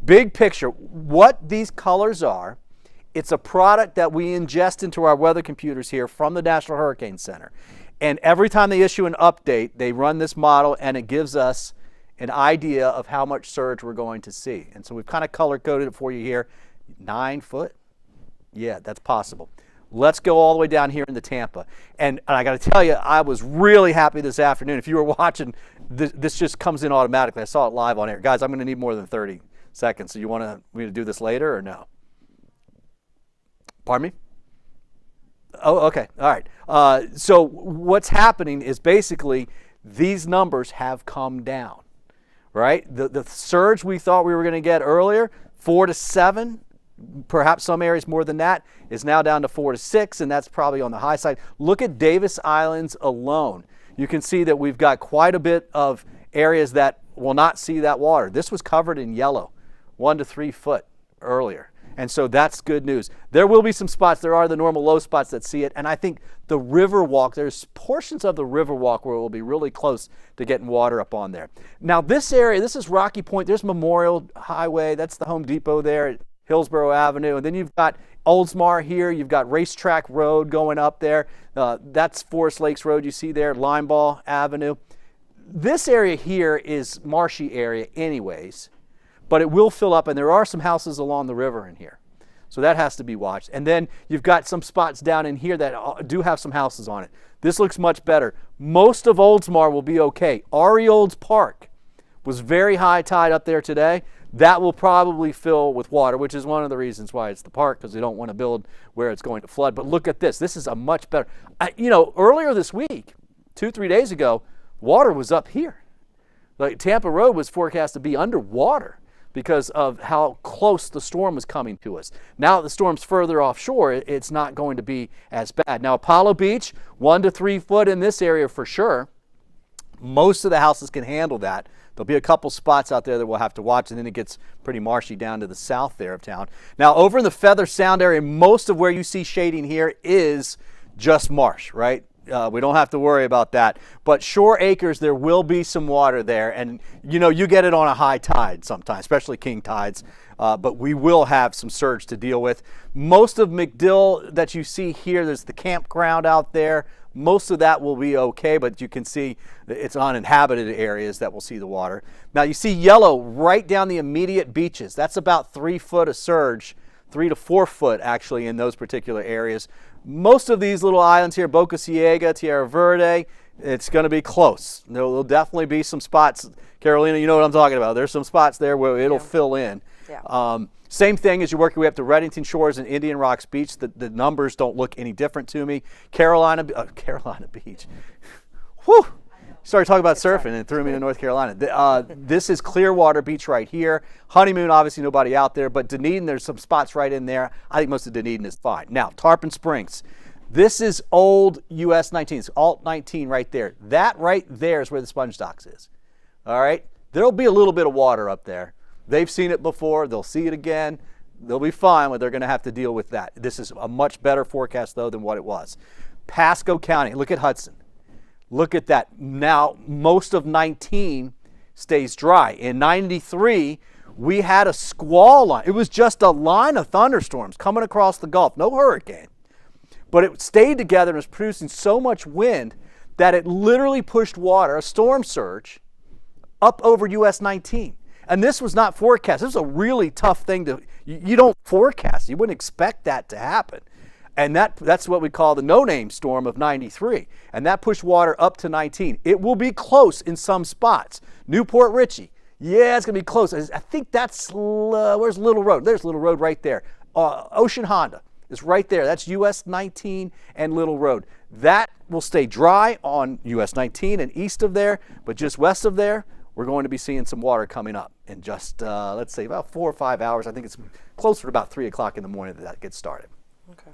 Big picture, what these colors are, it's a product that we ingest into our weather computers here from the National Hurricane Center. And every time they issue an update, they run this model and it gives us an idea of how much surge we're going to see. And so we've kind of color coded it for you here. 9 foot? Yeah, that's possible. Let's go all the way down here into Tampa. And I got to tell you, I was really happy this afternoon. If you were watching, this just comes in automatically. I saw it live on air. Guys, I'm going to need more than 30 seconds. So you want me to do this later or no? Pardon me? Oh, okay. All right. So what's happening is basically these numbers have come down, right? The surge we thought we were going to get earlier, 4 to 7, perhaps some areas more than that, is now down to 4 to 6, and that's probably on the high side. Look at Davis Islands alone. You can see that we've got quite a bit of areas that will not see that water. This was covered in yellow, 1 to 3 foot earlier. And so that's good news. There will be some spots, there are the normal low spots that see it, and I think the Riverwalk, there's portions of the Riverwalk where it will be really close to getting water up on there. Now this area, this is Rocky Point, there's Memorial Highway, that's the Home Depot there at Hillsborough Avenue, and then you've got Oldsmar here, you've got Racetrack Road going up there, that's Forest Lakes Road you see there, Limeball Avenue. This area here is marshy area anyways, but it will fill up, and there are some houses along the river in here. So that has to be watched. And then you've got some spots down in here that do have some houses on it. This looks much better. Most of Oldsmar will be okay. Ari Olds Park was very high tide up there today. That will probably fill with water, which is one of the reasons why it's the park, because they don't want to build where it's going to flood. But look at this. This is a much better. You know, earlier this week, 2-3 days ago, water was up here. Like Tampa Road was forecast to be underwater because of how close the storm was coming to us. Now that the storm's further offshore, it's not going to be as bad. Now Apollo Beach, 1 to 3 foot in this area for sure. Most of the houses can handle that. There'll be a couple spots out there that we'll have to watch, and then it gets pretty marshy down to the south there of town. Now over in the Feather Sound area, most of where you see shading here is just marsh, right? We don't have to worry about that. But Shore Acres, there will be some water there. And, you know, you get it on a high tide sometimes, especially king tides. But we will have some surge to deal with. Most of MacDill that you see here, there's the campground out there. Most of that will be okay, but you can see it's uninhabited areas that will see the water. Now you see yellow right down the immediate beaches. That's about 3 foot of surge, 3 to 4 foot actually in those particular areas. Most of these little islands here, Boca Ciega, Tierra Verde, it's going to be close. There'll definitely be some spots. Carolina, you know what I'm talking about. There's some spots there where it'll fill in. Yeah. Same thing as you're working way up to Reddington Shores and Indian Rocks Beach. The numbers don't look any different to me. Carolina Beach. Whew. Started talking about surfing and threw me to North Carolina. This is Clearwater Beach right here. Honeymoon, obviously nobody out there, but Dunedin, there's some spots right in there. I think most of Dunedin is fine. Now, Tarpon Springs. This is old US 19. It's Alt 19 right there. That right there is where the sponge docks is. All right? There'll be a little bit of water up there. They've seen it before. They'll see it again. They'll be fine, but they're going to have to deal with that. This is a much better forecast, though, than what it was. Pasco County. Look at Hudson. Look at that. Now, most of 19 stays dry. In 93, we had a squall line. It was just a line of thunderstorms coming across the Gulf. No hurricane. But it stayed together and was producing so much wind that it literally pushed water, a storm surge, up over US 19. And this was not forecast. This was a really tough thing to, you don't forecast. You wouldn't expect that to happen. And that's what we call the no-name storm of 93. And that pushed water up to 19. It will be close in some spots. Newport Richey, yeah, it's going to be close. I think that's, where's Little Road? There's Little Road right there. Ocean Honda is right there. That's US 19 and Little Road. That will stay dry on US 19 and east of there, but just west of there, we're going to be seeing some water coming up in just, let's say, about 4 or 5 hours. I think it's closer to about 3 o'clock in the morning that gets started. Okay.